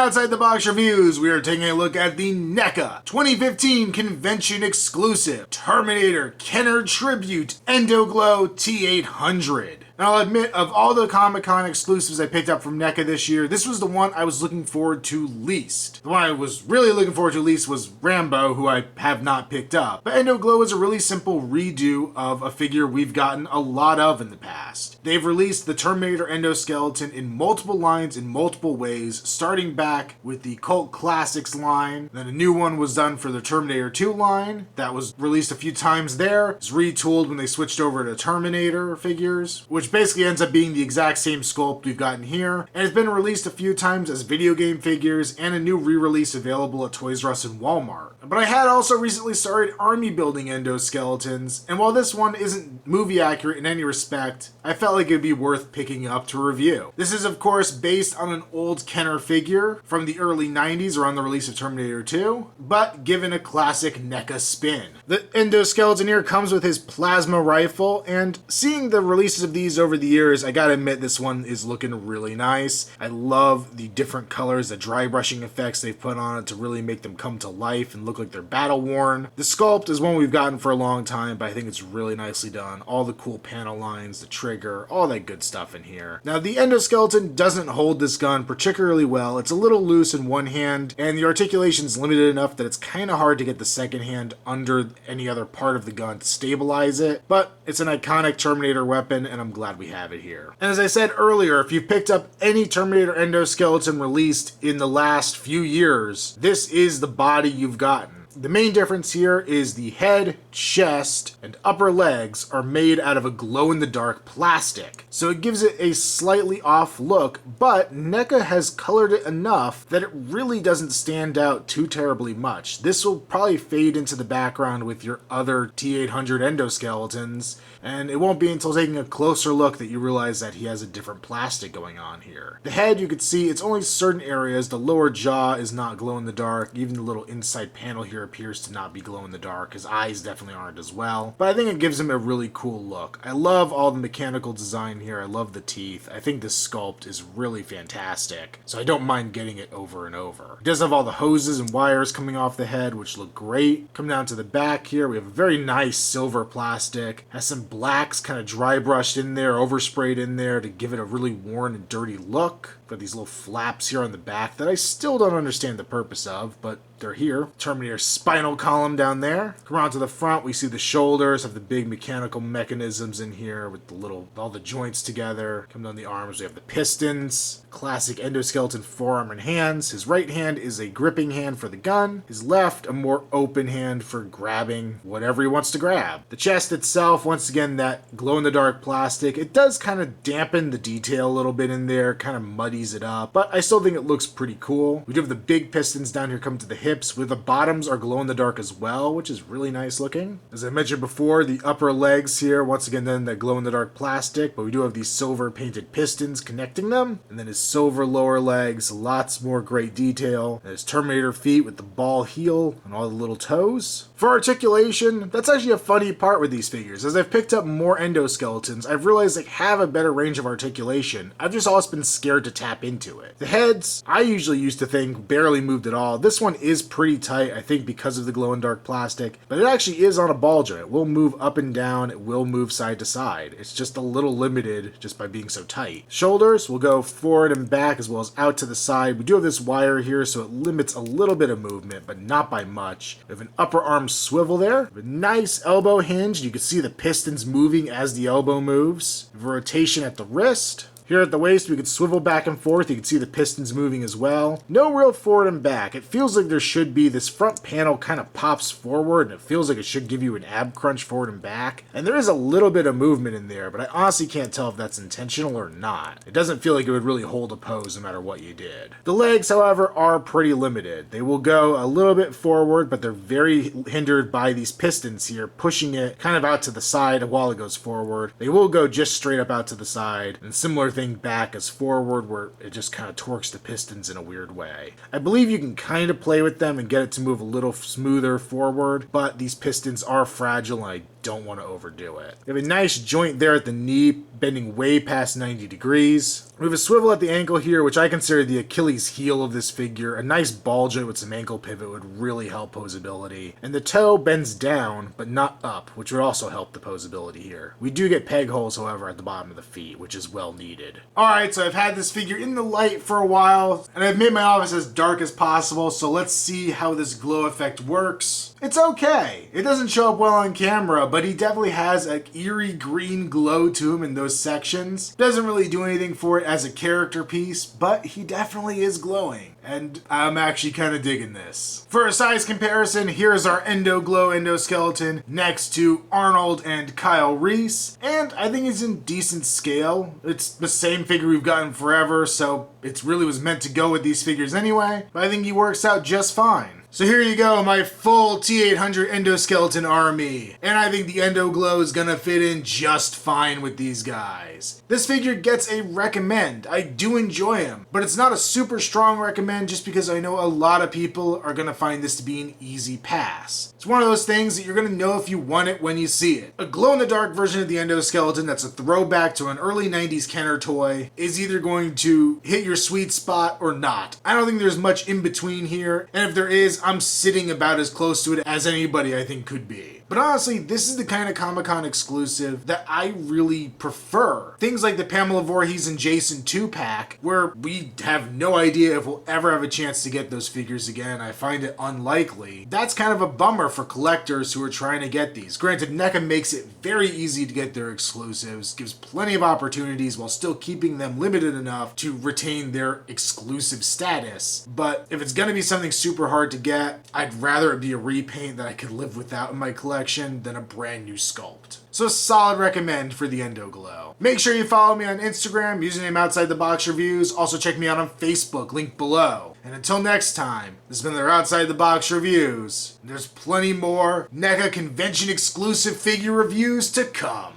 Outside the Box Reviews, we are taking a look at the NECA 2015 convention exclusive Terminator Kenner Tribute Endoglow T-800. Now I'll admit, of all the Comic-Con exclusives I picked up from NECA this year, this was the one I was looking forward to least. The one I was really looking forward to least was Rambo, who I have not picked up. But Endoglow is a really simple redo of a figure we've gotten a lot of in the past. They've released the Terminator Endoskeleton in multiple lines in multiple ways, starting back with the Cult Classics line. Then a new one was done for the Terminator 2 line. That was released a few times there. It's retooled when they switched over to Terminator figures, which basically ends up being the exact same sculpt we've gotten here, and it's been released a few times as video game figures and a new re-release available at Toys R Us and Walmart. But I had also recently started army building endoskeletons, and while this one isn't movie accurate in any respect, I felt like it'd be worth picking up to review. This is of course based on an old Kenner figure from the early 90s around the release of Terminator 2, but given a classic NECA spin. The endoskeleton here comes with his plasma rifle, and seeing the releases of these over the years, I gotta admit this one is looking really nice. I love the different colors, the dry brushing effects they've put on it to really make them come to life and look like they're battle worn. The sculpt is one we've gotten for a long time, but I think it's really nicely done. All the cool panel lines, the trigger, all that good stuff in here. Now the endoskeleton doesn't hold this gun particularly well. It's a little loose in one hand, and the articulation is limited enough that it's kind of hard to get the second hand under any other part of the gun to stabilize it, but it's an iconic Terminator weapon, and I'm glad we have it here. And as I said earlier, if you've picked up any Terminator endoskeleton released in the last few years, this is the body you've gotten. The main difference here is the head, chest, and upper legs are made out of a glow-in-the-dark plastic. So it gives it a slightly off look, but NECA has colored it enough that it really doesn't stand out too terribly much. This will probably fade into the background with your other T-800 endoskeletons, and it won't be until taking a closer look that you realize that he has a different plastic going on here. The head, you can see, it's only certain areas. The lower jaw is not glow-in-the-dark. Even the little inside panel here appears to not be glow-in-the-dark. His eyes definitely aren't as well, but I think it gives him a really cool look. I love all the mechanical design here. I love the teeth. I think this sculpt is really fantastic, so I don't mind getting it over and over. It does have all the hoses and wires coming off the head, which look great. Come down to the back here, we have a very nice silver plastic. Has some blacks kind of dry brushed in there, oversprayed in there to give it a really worn and dirty look. Got these little flaps here on the back that I still don't understand the purpose of, but they're here. Terminator spinal column down there. Come around to the front, we see the shoulders have the big mechanical mechanisms in here with all the joints together. Come down the arms, we have the pistons, classic endoskeleton forearm and hands. His right hand is a gripping hand for the gun. His left, a more open hand for grabbing whatever he wants to grab. The chest itself, once again, that glow-in-the-dark plastic. It does kind of dampen the detail a little bit in there, kind of muddies it up, but I still think it looks pretty cool. We do have the big pistons down here come to the hips, where the bottoms are glow-in-the-dark as well, which is really nice looking. As I mentioned before, the upper legs here, once again then that glow-in-the-dark plastic, but we do have these silver painted pistons connecting them, and then his silver lower legs, lots more great detail, and his Terminator feet with the ball heel and all the little toes. For articulation, that's actually a funny part with these figures. As I've picked up more endoskeletons, I've realized they have a better range of articulation. I've just always been scared to tap into it. The heads, I usually used to think barely moved at all. This one is pretty tight, I think because of the glow-in-dark plastic, but it actually is on a ball joint. It will move up and down, it will move side to side. It's just a little limited just by being so tight. Shoulders will go forward and back as well as out to the side. We do have this wire here, so it limits a little bit of movement, but not by much. We have an upper arm swivel there, a nice elbow hinge. You can see the pistons moving as the elbow moves. We have a rotation at the wrist. Here at the waist, we could swivel back and forth. You can see the pistons moving as well. No real forward and back. It feels like there should be. This front panel kind of pops forward, and it feels like it should give you an ab crunch forward and back. And there is a little bit of movement in there, but I honestly can't tell if that's intentional or not. It doesn't feel like it would really hold a pose no matter what you did. The legs, however, are pretty limited. They will go a little bit forward, but they're very hindered by these pistons here, pushing it kind of out to the side while it goes forward. They will go just straight up out to the side, and similar thing back as forward where it just kind of torques the pistons in a weird way. I believe you can kind of play with them and get it to move a little smoother forward, but these pistons are fragile and I don't want to overdo it. We have a nice joint there at the knee, bending way past 90 degrees. We have a swivel at the ankle here, which I consider the Achilles heel of this figure. A nice ball joint with some ankle pivot would really help posability. And the toe bends down, but not up, which would also help the posability here. We do get peg holes, however, at the bottom of the feet, which is well needed. Alright, so I've had this figure in the light for a while, and I've made my office as dark as possible, so let's see how this glow effect works. It's okay. It doesn't show up well on camera, but he definitely has an eerie green glow to him in those sections. Doesn't really do anything for it as a character piece, but he definitely is glowing. And I'm actually kind of digging this. For a size comparison, here's our Endoglow Endoskeleton next to Arnold and Kyle Reese. And I think it's in decent scale. It's the same figure we've gotten forever, so it really was meant to go with these figures anyway. But I think he works out just fine. So here you go, my full T-800 Endoskeleton army. And I think the Endoglow is gonna fit in just fine with these guys. This figure gets a recommend. I do enjoy him, but it's not a super strong recommend just because I know a lot of people are gonna find this to be an easy pass. It's one of those things that you're gonna know if you want it when you see it. A glow-in-the-dark version of the Endoskeleton that's a throwback to an early 90s Kenner toy is either going to hit your sweet spot or not. I don't think there's much in between here, and if there is, I'm sitting about as close to it as anybody I think could be. But honestly, this is the kind of Comic-Con exclusive that I really prefer. Things like the Pamela Voorhees and Jason 2-pack, where we have no idea if we'll ever have a chance to get those figures again. I find it unlikely. That's kind of a bummer for collectors who are trying to get these. Granted, NECA makes it very easy to get their exclusives, gives plenty of opportunities while still keeping them limited enough to retain their exclusive status. But if it's going to be something super hard to get, I'd rather it be a repaint that I could live without in my collection than a brand new sculpt. So solid recommend for the Endoglow. Make sure you follow me on Instagram, username Outside the Box Reviews. Also check me out on Facebook, link below. And until next time, this has been their Outside the Box Reviews. There's plenty more NECA convention exclusive figure reviews to come.